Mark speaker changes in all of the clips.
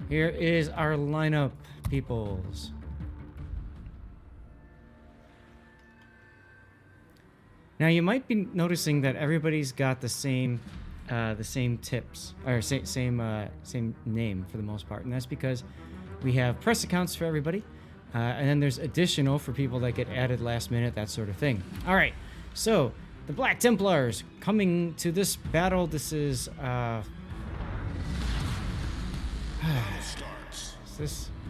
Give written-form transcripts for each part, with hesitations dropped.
Speaker 1: Here is our lineup, peoples. Now you might be noticing that everybody's got the same tips or same name for the most part, and that's because we have press accounts for everybody, and then there's additional for people that get added last minute, that sort of thing. All right, so the Black Templars coming to this battle. This is this.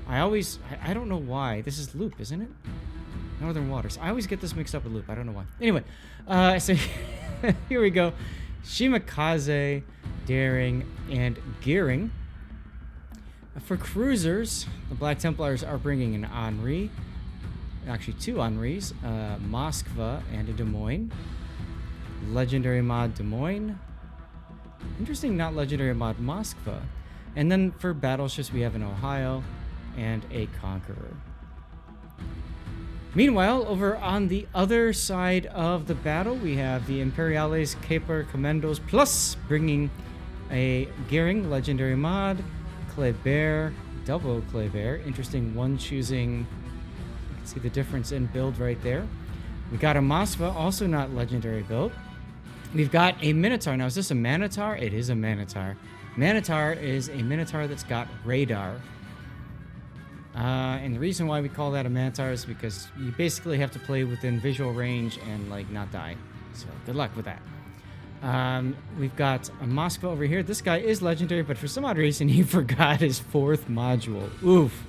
Speaker 1: I don't know why. This is Loop, isn't it? Northern Waters. I always get this mixed up with Loop. I don't know why. Anyway, so here we go. Shimakaze, Daring, and Gearing. For cruisers, the Black Templars are bringing an Henri. Actually, two Henris. Moskva and a Des Moines. Legendary mod Des Moines. Interesting, not legendary mod Moskva. And then for battleships, we have an Ohio and a Conqueror. Meanwhile, over on the other side of the battle, we have the Imperiales Caper Commandos Plus, bringing a Gearing legendary mod, Kleber, double Kleber. Interesting one choosing. You can see the difference in build right there. We got a Moskva, also not legendary build. We've got a Minotaur. Now, is this a Minotaur? It is a Minotaur. Minotaur is a Minotaur that's got radar. And the reason why we call that a Minotaur is because you basically have to play within visual range and, like, not die. So, good luck with that. We've got a Moskva over here. This guy is legendary, but for some odd reason, he forgot his 4th module. Oof.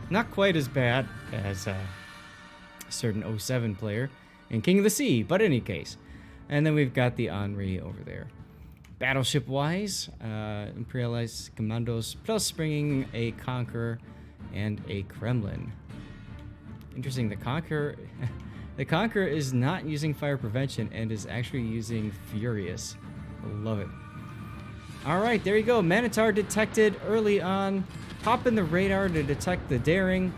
Speaker 1: Not quite as bad as a certain 07 player in King of the Sea, but in any case. And then we've got the Henri over there. Battleship-wise, Imperialized Commandos Plus bringing a Conqueror and a Kremlin. Interesting, the Conqueror is not using fire prevention and is actually using Furious. I love it. All right, there you go. Minotaur detected early on. Popping the radar to detect the Daring.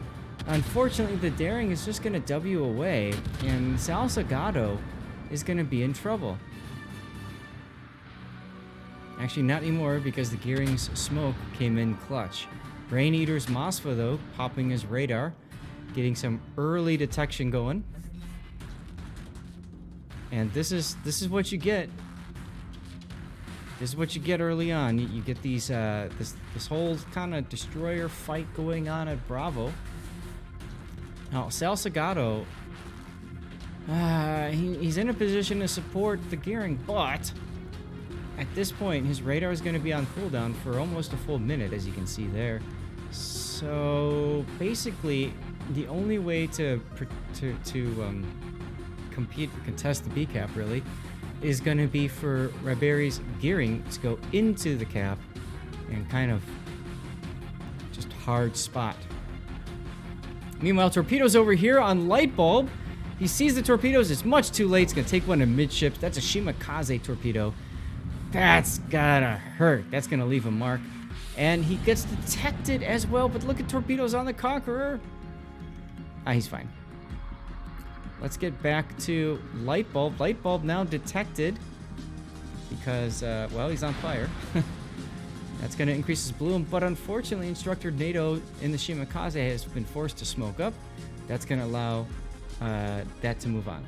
Speaker 1: Unfortunately, the Daring is just going to W away, and Sal Sagado is going to be in trouble. Actually, not anymore, because the Gearing's smoke came in clutch. Brain Eater's Moskva, though, popping his radar, getting some early detection going. And this is what you get. This is what you get early on. You get these this whole kind of destroyer fight going on at Bravo. Now, Sal Sagado, he's in a position to support the Gearing, but at this point, his radar is going to be on cooldown for almost a full minute, as you can see there. So basically, the only way to contest the B cap really is going to be for Riberi's Gearing to go into the cap and kind of just hard spot. Meanwhile, Torpedo's over here on Light Bulb. He sees the torpedoes. It's much too late. It's going to take one to midships. That's a Shimakaze torpedo. That's gotta hurt. That's gonna leave a mark. And he gets detected as well, but look at torpedoes on the Conqueror. He's fine. Let's get back to Light Bulb. Light Bulb now detected because, well, he's on fire. That's gonna increase his bloom, but unfortunately, Instructor NATO in the Shimakaze has been forced to smoke up. That's gonna allow that to move on.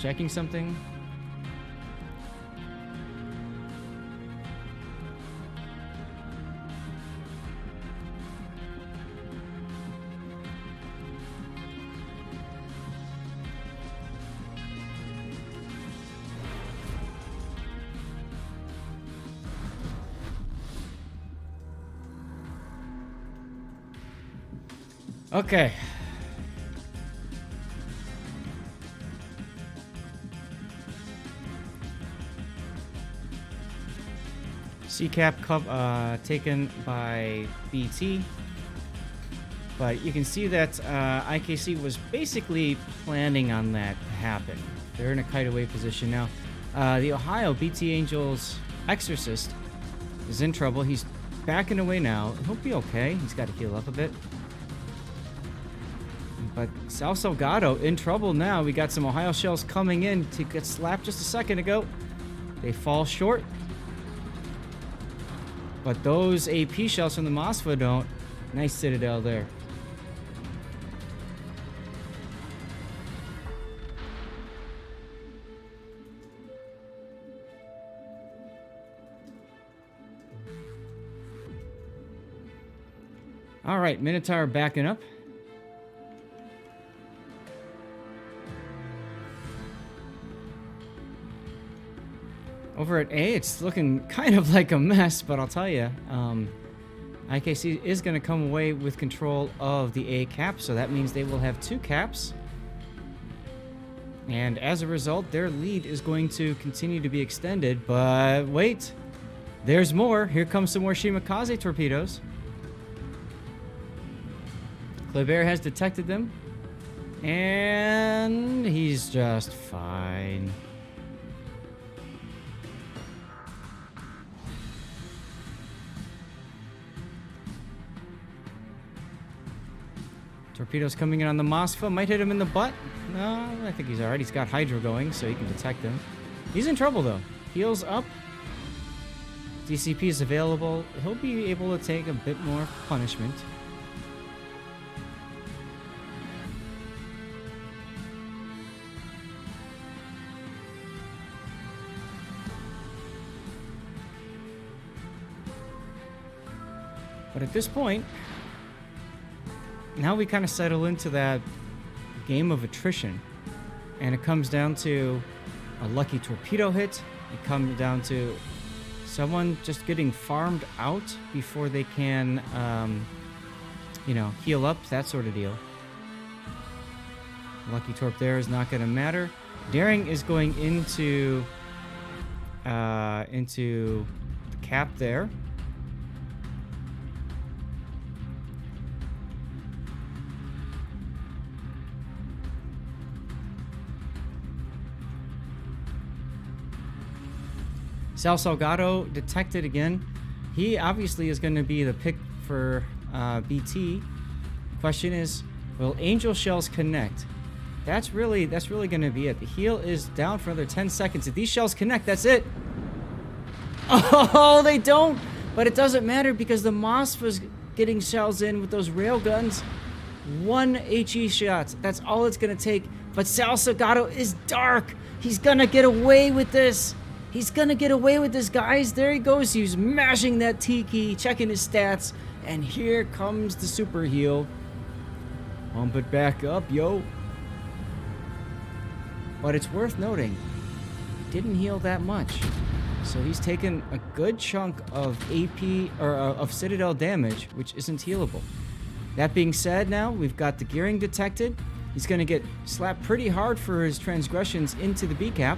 Speaker 1: Checking something. Okay. C-Cap taken by BT. But you can see that IKC was basically planning on that to happen. They're in a kite-away position now. The Ohio BT Angels Exorcist is in trouble. He's backing away now. He'll be okay. He's got to heal up a bit. But South Salgado in trouble now. We got some Ohio shells coming in to get slapped just a second ago. They fall short. But those AP shells from the Moskva don't. Nice Citadel there. All right, Minotaur backing up. Over at A, it's looking kind of like a mess, but I'll tell you, IKC is going to come away with control of the A cap, so that means they will have 2 caps. And as a result, their lead is going to continue to be extended, but wait, there's more. Here comes some more Shimakaze torpedoes. Kleber has detected them, and he's just fine. Torpedoes coming in on the Moskva. Might hit him in the butt. No, I think he's alright. He's got Hydro going, so he can detect them. He's in trouble, though. Heals up. DCP is available. He'll be able to take a bit more punishment. But at this point, now we kind of settle into that game of attrition. And it comes down to a lucky torpedo hit. It comes down to someone just getting farmed out before they can, heal up, that sort of deal. Lucky torp there is not going to matter. Daring is going into the cap there. Sal Salgado detected again. He obviously is going to be the pick for BT. Question is, will Angel Shells connect? That's really going to be it. The heel is down for another 10 seconds. If these shells connect, that's it. Oh, they don't. But it doesn't matter because the Moskva's getting shells in with those railguns. 1 HE shots. That's all it's going to take. But Sal Salgado is dark. He's going to get away with this. He's going to get away with this, guys. There he goes. He's mashing that T-key, checking his stats. And here comes the super heal. Pump it back up, yo. But it's worth noting, he didn't heal that much. So he's taken a good chunk of AP, or of Citadel damage, which isn't healable. That being said, now we've got the gearing detected. He's going to get slapped pretty hard for his transgressions into the B cap.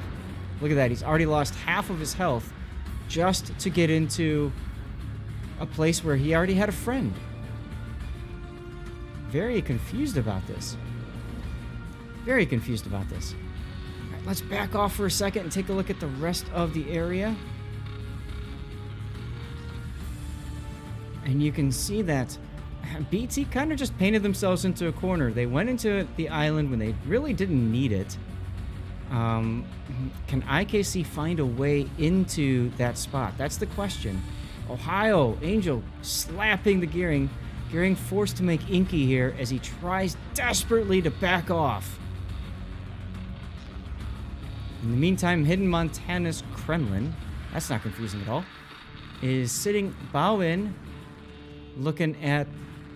Speaker 1: Look at that. He's already lost half of his health just to get into a place where he already had a friend. Very confused about this. Very confused about this. All right, let's back off for a second and take a look at the rest of the area. And you can see that BT kind of just painted themselves into a corner. They went into the island when they really didn't need it. Can IKC find a way into that spot? That's the question. Ohio, Angel slapping the gearing. Gearing forced to make inky here as he tries desperately to back off. In the meantime, Hidden Montana's Kremlin, that's not confusing at all, is sitting bow in, looking at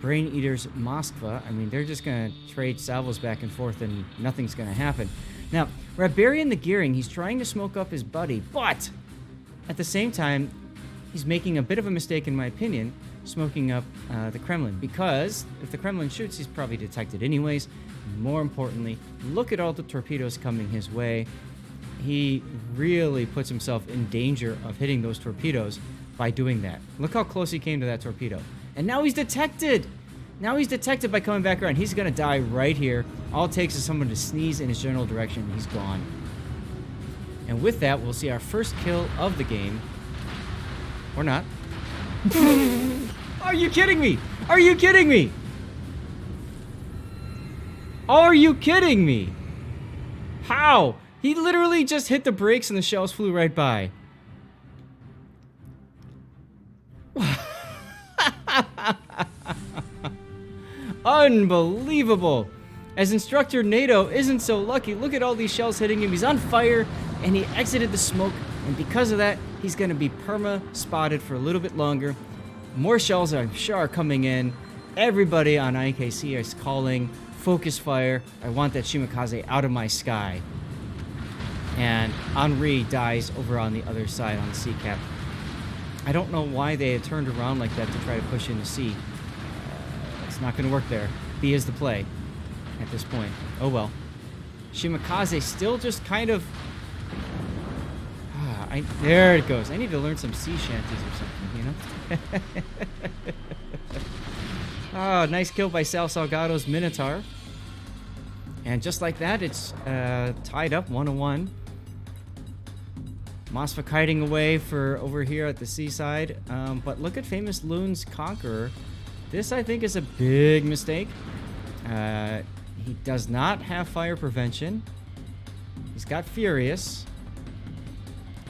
Speaker 1: Brain Eater's Moskva. I mean, they're just going to trade salvos back and forth and nothing's going to happen. Now, Rabarian the Gearing, he's trying to smoke up his buddy, but at the same time, he's making a bit of a mistake, in my opinion, smoking up the Kremlin, because if the Kremlin shoots, he's probably detected anyways. More importantly, look at all the torpedoes coming his way. He really puts himself in danger of hitting those torpedoes by doing that. Look how close he came to that torpedo. And now he's detected! Now he's detected by coming back around. He's going to die right here. All it takes is someone to sneeze in his general direction, and he's gone. And with that, we'll see our first kill of the game. Or not. Are you kidding me? Are you kidding me? Are you kidding me? How? He literally just hit the brakes and the shells flew right by. Unbelievable. As Instructor NATO isn't so lucky. Look at all these shells hitting him. He's on fire and he exited the smoke. And because of that, he's going to be perma-spotted for a little bit longer. More shells, I'm sure, are coming in. Everybody on IKC is calling focus fire. I want that Shimakaze out of my sky. And Henri dies over on the other side on the sea cap. I don't know why they had turned around like that to try to push into C. It's not going to work there. B is the play at this point. Oh well. Shimakaze still just kind of... there it goes. I need to learn some sea shanties or something, you know? Oh, nice kill by Sal Salgado's Minotaur. And just like that, it's tied up 1-1. Mosfa kiting away for over here at the seaside. But look at Famous Loon's Conqueror. This, I think, is a big mistake. He does not have fire prevention. He's got Furious.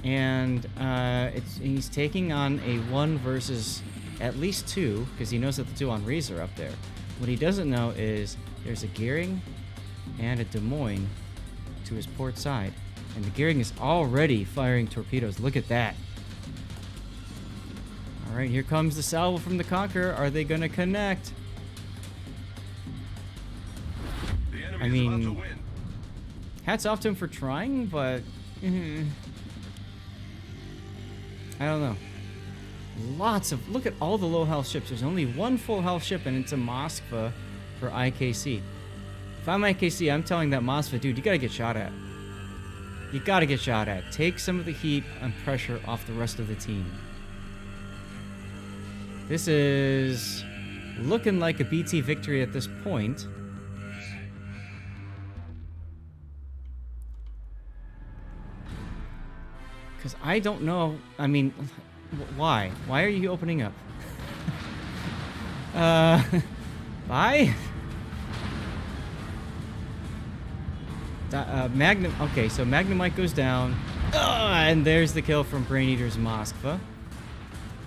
Speaker 1: And he's taking on a 1 versus at least 2, because he knows that the 2 Henris are up there. What he doesn't know is there's a Gearing and a Des Moines to his port side. And the Gearing is already firing torpedoes. Look at that. All right, here comes the salvo from the Conqueror. Are they going to connect? I mean, hats off to him for trying, but... I don't know. Lots of... Look at all the low health ships. There's only 1 full health ship, and it's a Moskva for IKC. If I'm IKC, I'm telling that Moskva, dude, you gotta get shot at. You gotta get shot at. Take some of the heat and pressure off the rest of the team. This is looking like a BT victory at this point. Because I don't know... I mean, why? Why are you opening up? Bye? Magnum... Okay, so Magnemite goes down. And there's the kill from Brain Eater's Moskva.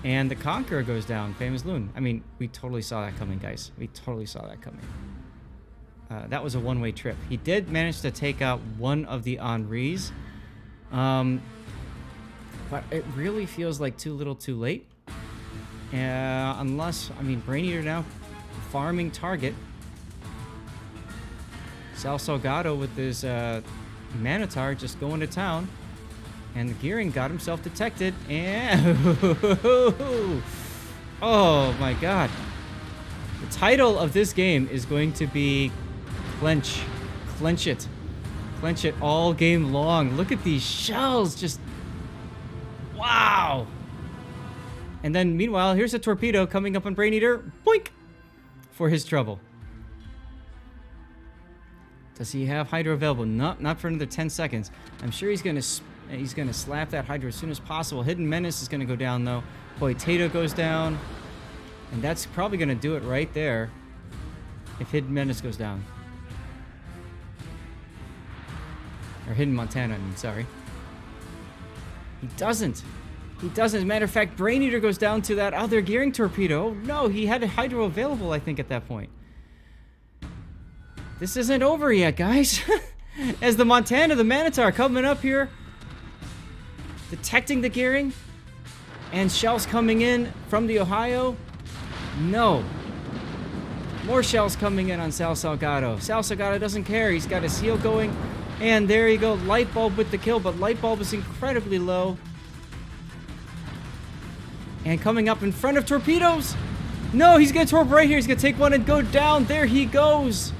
Speaker 1: And the Conqueror goes down. Famous Loon. I mean, we totally saw that coming, guys. We totally saw that coming. That was a one-way trip. He did manage to take out 1 of the Henris. But it really feels like too little too late. Unless, I mean, Brain Eater now farming target. Sal Salgado with his Minotaur just going to town. And the Gearing got himself detected. And... oh my god. The title of this game is going to be Clench. Clench it. Clench it all game long. Look at these shells. Just... wow. And then, meanwhile, here's a torpedo coming up on Brain Eater. Boink! For his trouble. Does he have Hydro available? Not for another 10 seconds. I'm sure he's gonna slap that Hydro as soon as possible. Hidden Menace is gonna go down though. Potato goes down. And that's probably gonna do it right there. If Hidden Menace goes down. Or Hidden Montana, I mean, sorry. He doesn't. He doesn't. As a matter of fact, Brain Eater goes down to that other Gearing torpedo. Oh, no, he had a Hydro available, I think, at that point. This isn't over yet, guys. As the Montana, the Minotaur coming up here. Detecting the Gearing. And shells coming in from the Ohio. No. More shells coming in on Sal Salgado. Sal Salgado doesn't care. He's got his heel going. And there you go. Light Bulb with the kill. But Light Bulb is incredibly low. And coming up in front of torpedoes. No, he's going to torp right here. He's going to take one and go down. There he goes.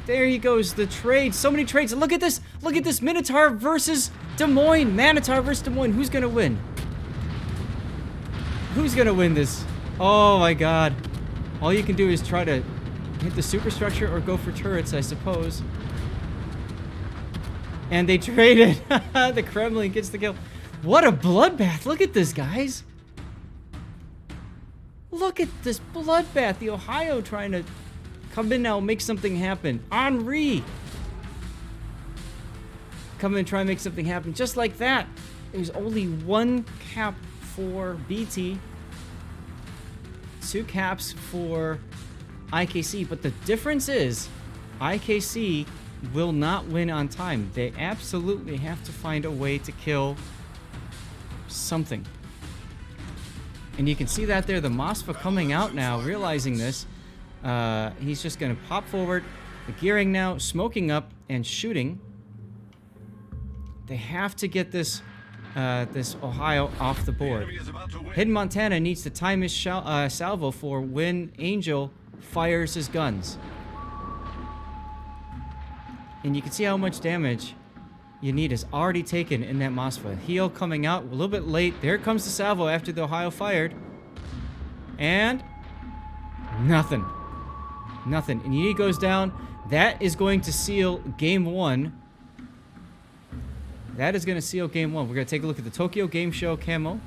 Speaker 1: There he goes. The trade. So many trades. Look at this. Look at this. Minotaur versus Des Moines. Minotaur versus Des Moines. Who's going to win? Who's going to win this? Oh my god. All you can do is try to hit the superstructure or go for turrets, I suppose. And they traded. The Kremlin gets the kill. What a bloodbath. Look at this, guys. Look at this bloodbath. The Ohio trying to Come in now, make something happen. Henri! Come in and try and make something happen. Just like that. There's only one cap for BT. 2 caps for IKC. But the difference is, IKC will not win on time. They absolutely have to find a way to kill something. And you can see that there, the Moskva coming out now, realizing this. He's just going to pop forward. The gearing now, smoking up and shooting. They have to get this this Ohio off the board. Hidden Montana needs to time his salvo for when Angel fires his guns. And you can see how much damage you need is already taken in that Moskva. Heel coming out a little bit late. There comes the salvo after the Ohio fired. And nothing. Nothing. And Yee goes down. That is going to seal game 1. That is going to seal game 1. We're going to take a look at the Tokyo Game Show camo.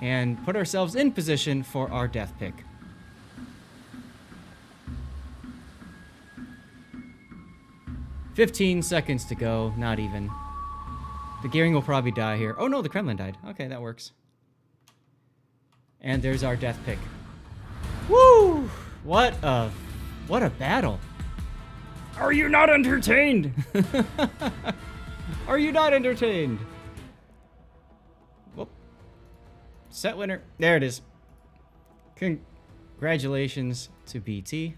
Speaker 1: And put ourselves in position for our death pick. "15 seconds to go. Not even. The gearing will probably die here. Oh no, the Kremlin died. Okay, that works. And there's our death pick. Woo! What a battle. Are you not entertained? Are you not entertained? Whoop. Set winner. There it is. Congratulations to BT.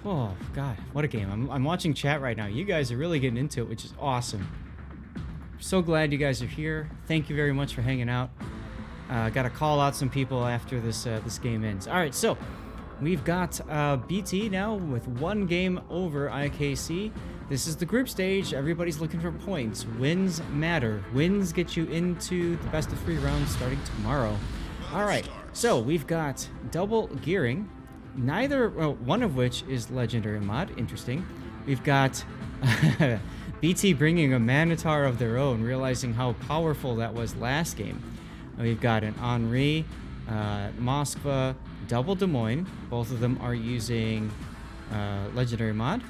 Speaker 1: Oh, God. What a game. I'm watching chat right now. You guys are really getting into it, which is awesome. So glad you guys are here. Thank you very much for hanging out. Got to call out some people after this game ends. All right, so we've got BT now with 1 game over IKC. This is the group stage. Everybody's looking for points. Wins matter. Wins get you into the best of 3 rounds starting tomorrow. All right, so we've got double gearing. One of which is legendary mod. Interesting. We've got BT bringing a Manitar of their own, realizing how powerful that was last game. We've got an Henri, Moskva, double Des Moines. Both of them are using legendary mod.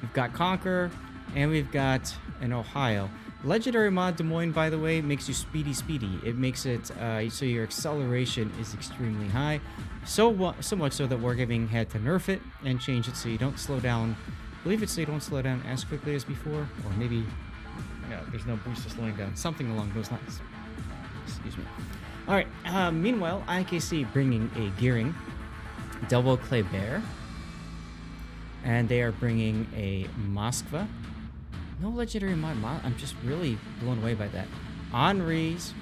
Speaker 1: We've got Conquer, and we've got an Ohio. Legendary mod Des Moines, by the way, makes you speedy. It makes it so your acceleration is extremely high. So much so that Wargaming had to nerf it and change it so you don't slow down. I believe it's so you don't slow down as quickly as before, or maybe there's no boost to slowing down. Something along those lines. Excuse me. All right. Meanwhile, IKC bringing a gearing, double Kleber, and they are bringing a Moskva. No legendary mod. I'm just really blown away by that. Henri's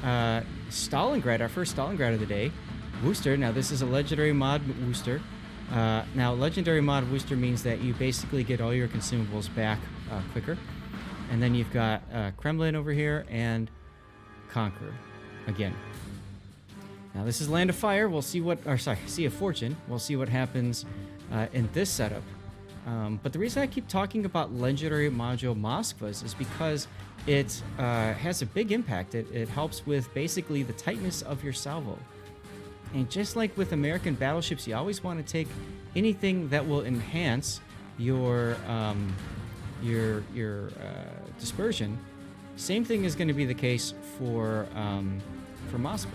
Speaker 1: Stalingrad, our first Stalingrad of the day. Wooster. Now this is a legendary mod Wooster. Now legendary mod Wooster means that you basically get all your consumables back quicker. And then you've got Kremlin over here and Conqueror again. Now this is Land of Fire. We'll see what, Sea of Fortune. We'll see what happens in this setup. But the reason I keep talking about legendary module Moskvas is because it has a big impact. It helps with basically the tightness of your salvo. And just like with American battleships, you always want to take anything that will enhance your dispersion. Same thing is going to be the case for Moskva.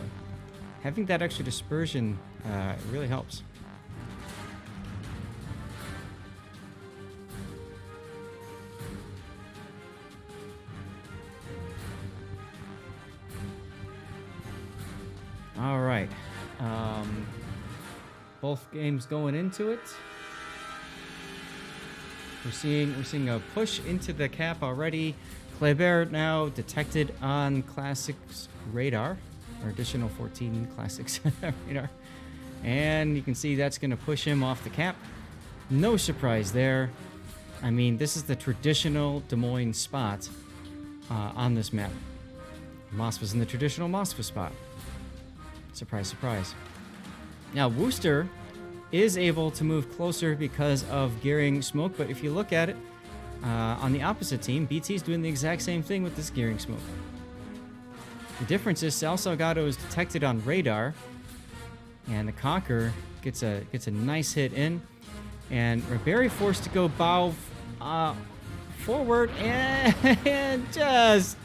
Speaker 1: Having that extra dispersion really helps. All right. Both games going into it. We're seeing a push into the cap already. Kleber now detected on Classics radar, or additional 14 Classics radar. And you can see that's going to push him off the cap. No surprise there. I mean, this is the traditional Des Moines spot on this map. Moskva's in the traditional Moskva spot. Surprise, surprise. Now, Wooster is able to move closer because of gearing smoke, but if you look at it, on the opposite team, BT's doing the exact same thing with this gearing smoke. The difference is Sal Salgado is detected on radar, and the Conqueror gets a nice hit in, and Ribery forced to go bow forward and just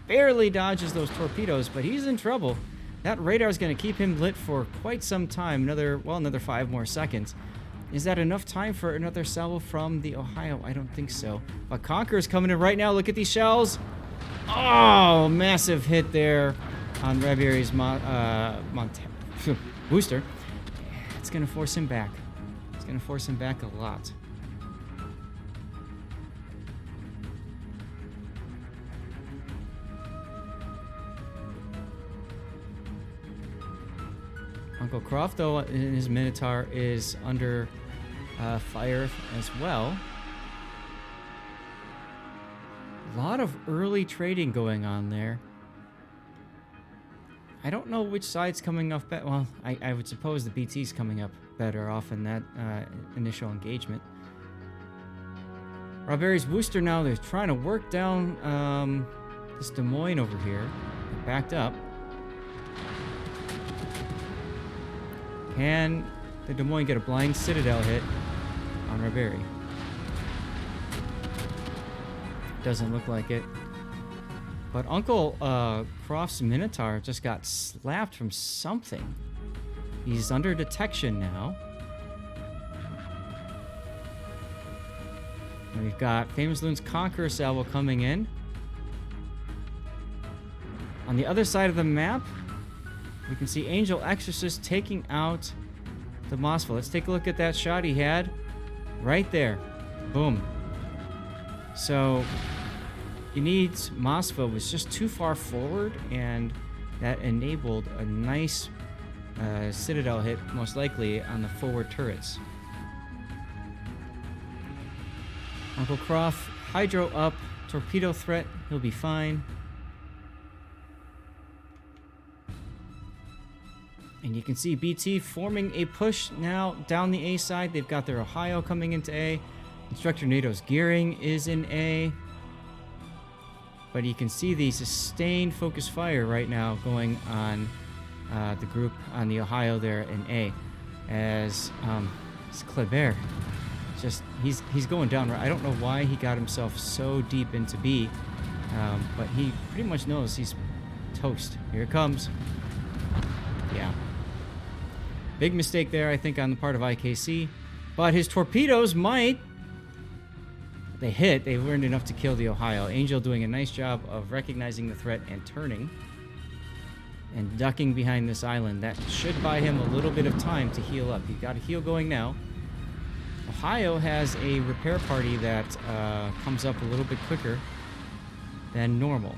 Speaker 1: barely dodges those torpedoes, but he's in trouble. That radar is going to keep him lit for quite some time, another 5 more seconds. Is that enough time for another salvo from the Ohio? I don't think so. But Conqueror's coming in right now. Look at these shells. Oh, massive hit there on Ribery's booster. It's going to force him back. It's going to force him back a lot. Uncle Croft, though, in his Minotaur is under fire as well. A lot of early trading going on there. I don't know which side's coming up better. Well, I would suppose the BT's coming up better off in that initial engagement. Ribery's booster now, they're trying to work down this Des Moines over here. They're backed up. Can the Des Moines get a blind Citadel hit on Ribery? Doesn't look like it. But Uncle Croft's Minotaur just got slapped from something. He's under detection now. And we've got Famous Loon's Conqueror salvo coming in. On the other side of the map, we can see Angel Exorcist taking out the Mossville. Let's take a look at that shot he had right there. Boom. So you need Mossville was just too far forward, and that enabled a nice Citadel hit, most likely on the forward turrets. Uncle Croft, Hydro up, torpedo threat, he'll be fine. And you can see BT forming a push now down the A side. They've got their Ohio coming into A. Instructor NATO's gearing is in A. But you can see the sustained focus fire right now going on the group on the Ohio there in A. As Kleber, just he's going down. I don't know why he got himself so deep into B, but he pretty much knows he's toast. Here it comes. Yeah. Big mistake there, I think, on the part of IKC. But his torpedoes might... They hit. They learned enough to kill the Ohio. Angel doing a nice job of recognizing the threat and turning. And ducking behind this island. That should buy him a little bit of time to heal up. He's got a heal going now. Ohio has a repair party that comes up a little bit quicker than normal.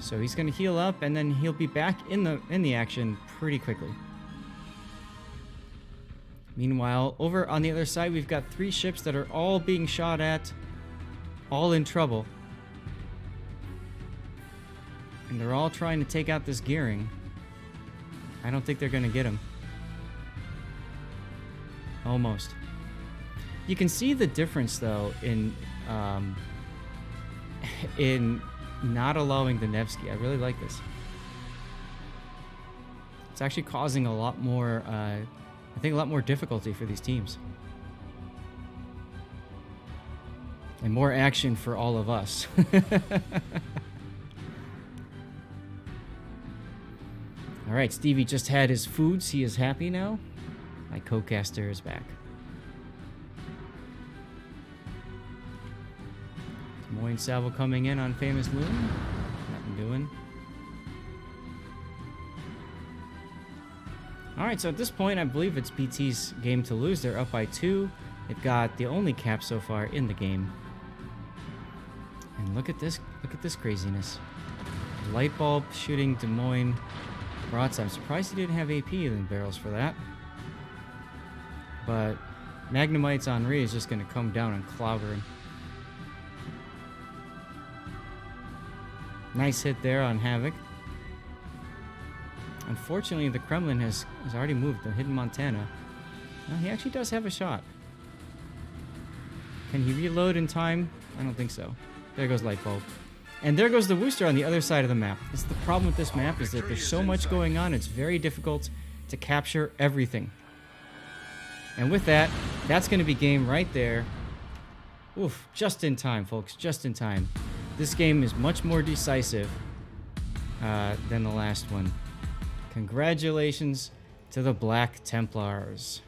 Speaker 1: So he's going to heal up, and then he'll be back in the action pretty quickly. Meanwhile, over on the other side, we've got 3 ships that are all being shot at, all in trouble. And they're all trying to take out this gearing. I don't think they're going to get him. Almost. You can see the difference, though, in not allowing the Nevsky. I really like this. It's actually causing a lot more, I think, a lot more difficulty for these teams. And more action for all of us. All right, Stevie just had his foods. He is happy now. My co-caster is back. Des Moines salvo coming in on Famous Loon. Nothing doing. All right, so at this point, I believe it's BT's game to lose. They're up by 2. They've got the only cap so far in the game. And look at this craziness. Light bulb shooting Des Moines broadside. I'm surprised he didn't have AP in barrels for that. But Magnemite's Henri is just going to come down and clobber him. Nice hit there on Havoc. Unfortunately, the Kremlin has already moved. The hidden Montana. Well, he actually does have a shot. Can he reload in time? I don't think so. There goes light bulb. And there goes the Wooster on the other side of the map. This is the problem with this map, is that there's so much going on, it's very difficult to capture everything. And with that, that's going to be game right there. Oof, just in time, folks, just in time. This game is much more decisive than the last one. Congratulations to the Black Templars.